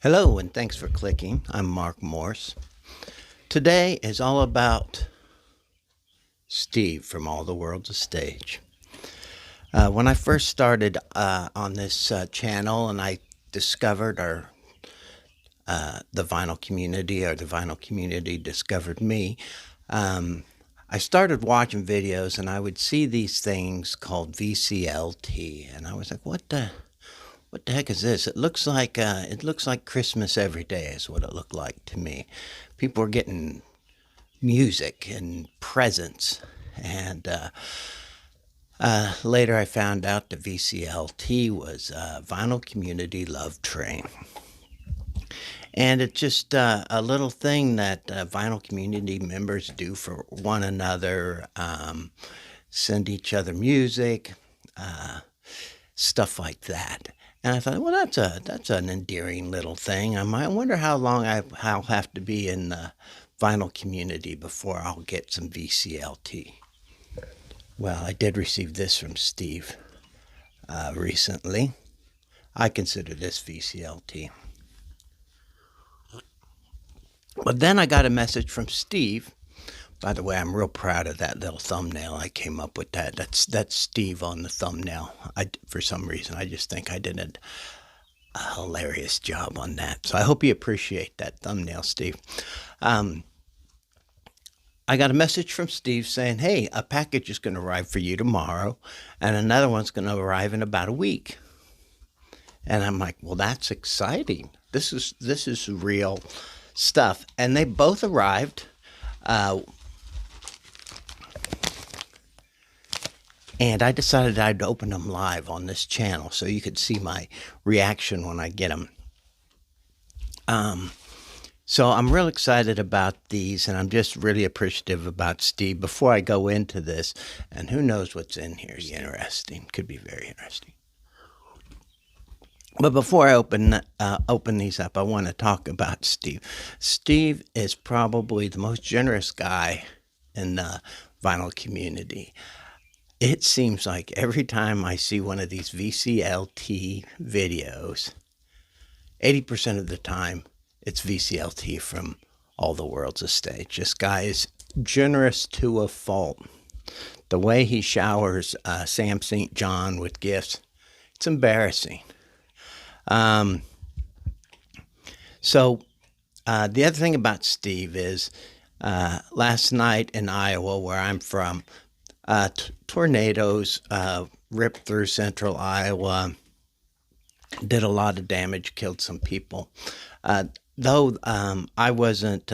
Hello, and thanks for clicking. I'm Mark Morse. Today is all about Steve from All the World's a Stage. When I first started on this channel and I discovered the vinyl community, or the vinyl community discovered me, I started watching videos and I would see these things called VCLT, and I was like, what the heck is this? It looks like Christmas every day is what it looked like to me. People were getting music and presents, and later I found out the VCLT was Vinyl Community Love Train. And it's just a little thing that vinyl community members do for one another, send each other music, stuff like that. And I thought, well, that's an endearing little thing. I wonder how long I'll have to be in the vinyl community before I'll get some VCLT. Well, I did receive this from Steve recently. I consider this VCLT. But then I got a message from Steve. By the way, I'm real proud of that little thumbnail. I came up with that. That's Steve on the thumbnail. For some reason, I just think I did a hilarious job on that. So I hope you appreciate that thumbnail, Steve. I got a message from Steve saying, hey, a package is going to arrive for you tomorrow, and another one's going to arrive in about a week. And I'm like, well, that's exciting. This is real stuff. And they both arrived. And I decided I'd open them live on this channel so you could see my reaction when I get them. So I'm real excited about these, and I'm just really appreciative about Steve. Before I go into this, and who knows what's in here is interesting. Could be very interesting. But before I open these up, I want to talk about Steve. Steve is probably the most generous guy in the vinyl community. It seems like every time I see one of these VCLT videos, 80% of the time it's VCLT from All the World's a Stage. This guy is generous to a fault. The way he showers Sam St. John with gifts, it's embarrassing. So the other thing about Steve is last night in Iowa, where I'm from, tornadoes ripped through central Iowa, did a lot of damage, killed some people. Though I wasn't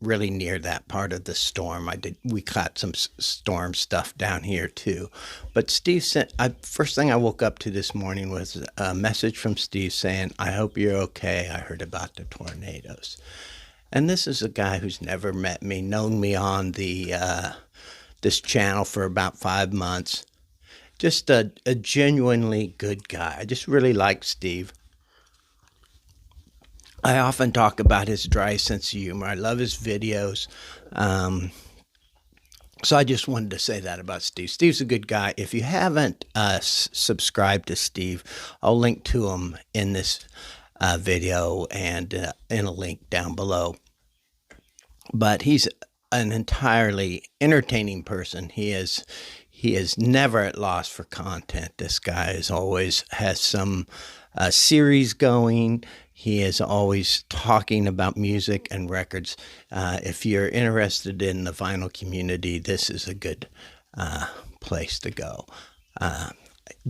really near that part of the storm. We caught some storm stuff down here too. But Steve sent, first thing I woke up to this morning was a message from Steve saying, I hope you're okay. I heard about the tornadoes. And this is a guy who's never met me, known me on this channel for about 5 months. Just a genuinely good guy. I just really like Steve. I often talk about his dry sense of humor. I love his videos. So I just wanted to say that about Steve. Steve's a good guy. If you haven't subscribed to Steve, I'll link to him in this video and in a link down below. But he's an entirely entertaining person. He is never at loss for content. This guy always has some series going. He is always talking about music and records. If you're interested in the vinyl community, this is a good place to go.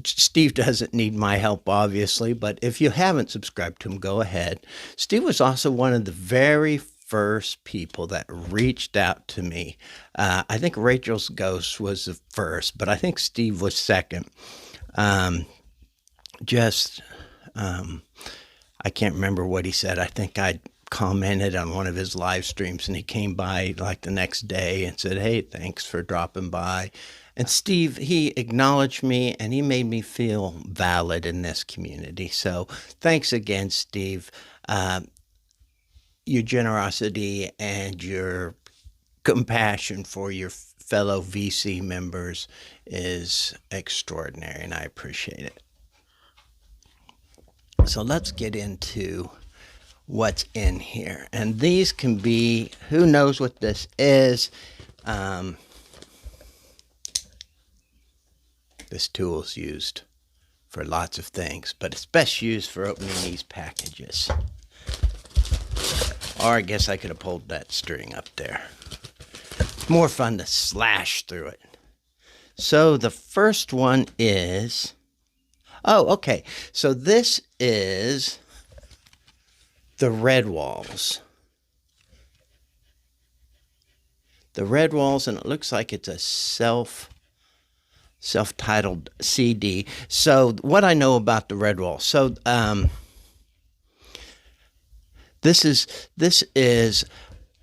Steve doesn't need my help, obviously, but if you haven't subscribed to him, go ahead. Steve was also one of the very first people that reached out to me. I think Rachel's Ghost was the first, but I think Steve was second. I can't remember what he said. I think I commented on one of his live streams, and he came by like the next day and said, hey, thanks for dropping by. And Steve, he acknowledged me, and he made me feel valid in this community. So thanks again, Steve. Your generosity and your compassion for your fellow VC members is extraordinary, and I appreciate it. So let's get into what's in here. And these can be, who knows what this is. This tool is used for lots of things, but it's best used for opening these packages. Or I guess I could have pulled that string up there. More fun to slash through it. So the first one is, oh, okay. So this is the Red Walls. The Red Walls, and it looks like it's a self-titled CD. So what I know about the Red Walls. So this is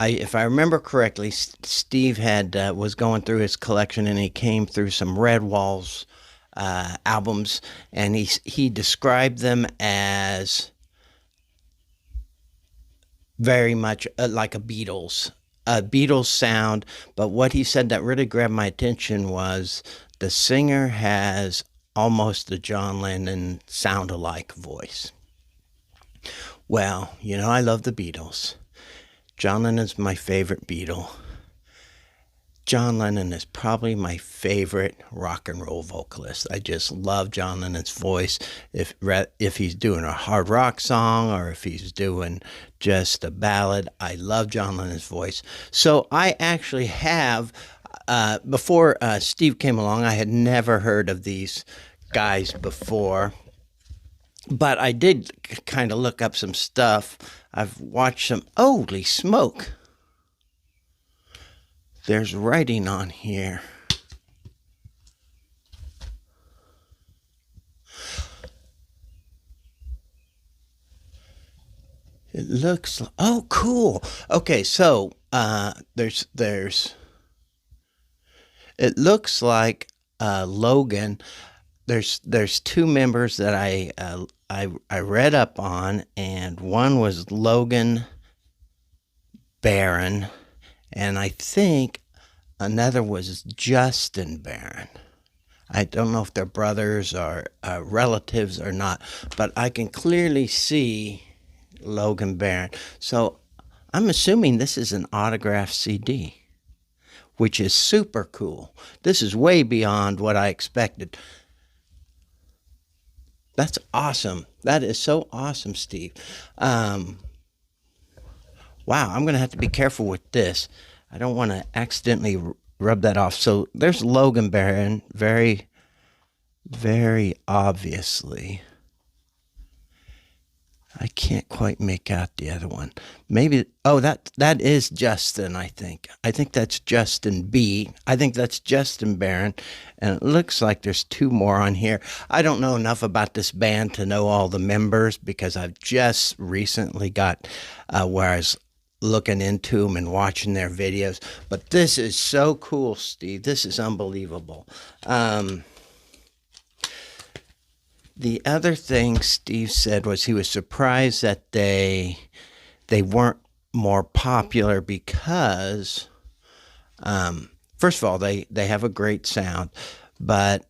if I remember correctly, Steve was going through his collection, and he came through some Red Walls albums, and he described them as very much like a Beatles sound. But what he said that really grabbed my attention was the singer has almost the John Lennon sound-alike voice. Well, you know, I love the Beatles. John Lennon's my favorite Beatle. John Lennon is probably my favorite rock and roll vocalist. I just love John Lennon's voice. If he's doing a hard rock song or if he's doing just a ballad, I love John Lennon's voice. So I actually have, before Steve came along, I had never heard of these guys before. But I did kind of look up some stuff. I've watched some. Holy smoke. There's writing on here. It looks. Oh, cool. Okay, so there's. It looks like Logan. There's two members that I read up on, and one was Logan Barron, and I think another was Justin Barron. I don't know if they're brothers or relatives or not, but I can clearly see Logan Barron. So I'm assuming this is an autographed CD, which is super cool. This is way beyond what I expected. That's awesome. That is so awesome, Steve. Wow, I'm going to have to be careful with this. I don't want to accidentally rub that off. So there's Logan Barron, very, very obviously. I can't quite make out the other one. Maybe, oh, that is Justin, I think. I think that's Justin B. I think that's Justin Barron. And it looks like there's two more on here. I don't know enough about this band to know all the members because I've just recently got where I was looking into them and watching their videos. But this is so cool, Steve. This is unbelievable. The other thing Steve said was he was surprised that they weren't more popular because, first of all, they have a great sound, but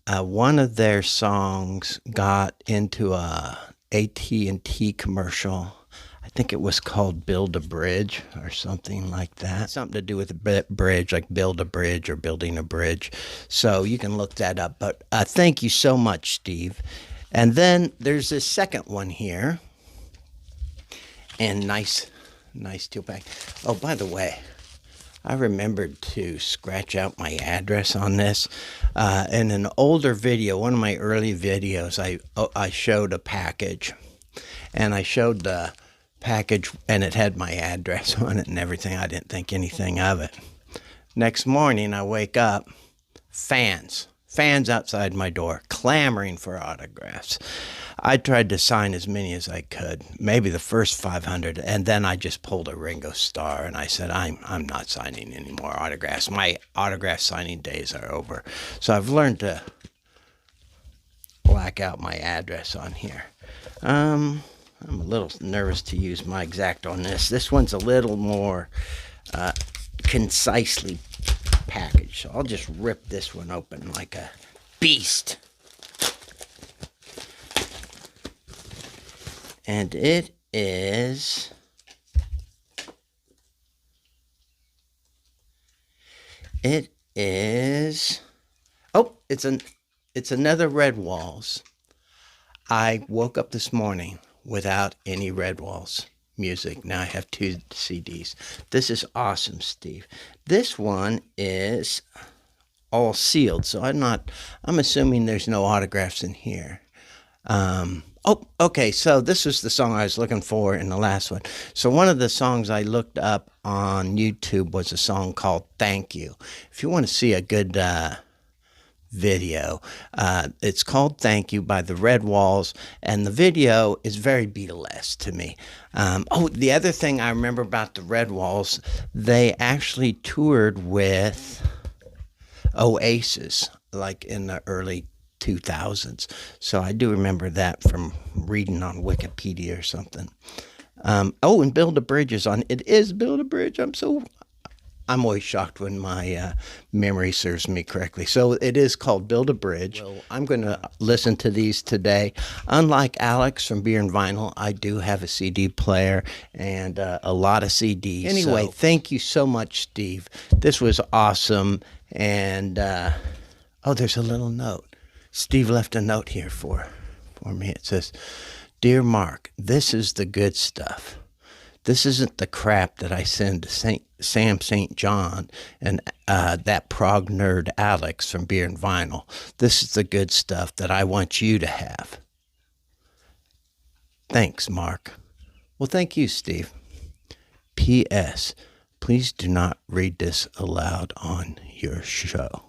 one of their songs got into a AT&T commercial. I think it was called Build a Bridge or something like that. Something to do with a bridge, like build a bridge or building a bridge. So you can look that up. But thank you so much, Steve. And then there's this second one here. And nice steel pack. Oh, by the way, I remembered to scratch out my address on this. In an older video, one of my early videos, I showed a package. And I showed the package, and it had my address on it and everything. I didn't think anything of it. Next morning, I wake up, fans outside my door, clamoring for autographs. I tried to sign as many as I could, maybe the first 500, and then I just pulled a Ringo Starr, and I said, I'm not signing any more autographs. My autograph signing days are over. So I've learned to black out my address on here. I'm a little nervous to use my exact on this. This one's a little more concisely packaged. So I'll just rip this one open like a beast. And it is oh, it's another Red Walls. I woke up this morning without any Red Walls music. Now I have 2 CDs. This is awesome, Steve. This one is all sealed, so I'm assuming there's no autographs in here. Oh, okay, so this is the song I was looking for in the last one. So one of the songs I looked up on YouTube was a song called Thank You. If you want to see a good video, it's called Thank You by the Red Walls, and the video is very Beatlesque to me. Oh, the other thing I remember about the Red Walls, they actually toured with Oasis, like in the early 2000s. So I do remember that from reading on Wikipedia or something. Oh, and Build a Bridge is on. It is Build a Bridge. I'm always shocked when my memory serves me correctly. So it is called Build a Bridge. Well, I'm going to listen to these today. Unlike Alex from Beer and Vinyl, I do have a CD player and a lot of CDs. Anyway, thank you so much, Steve. This was awesome. And, oh, there's a little note. Steve left a note here for me. It says, "Dear Mark, this is the good stuff. This isn't the crap that I send to Sam St. John and that prog nerd Alex from Beer and Vinyl. This is the good stuff that I want you to have. Thanks, Mark." Well, thank you, Steve. P.S. Please do not read this aloud on your show.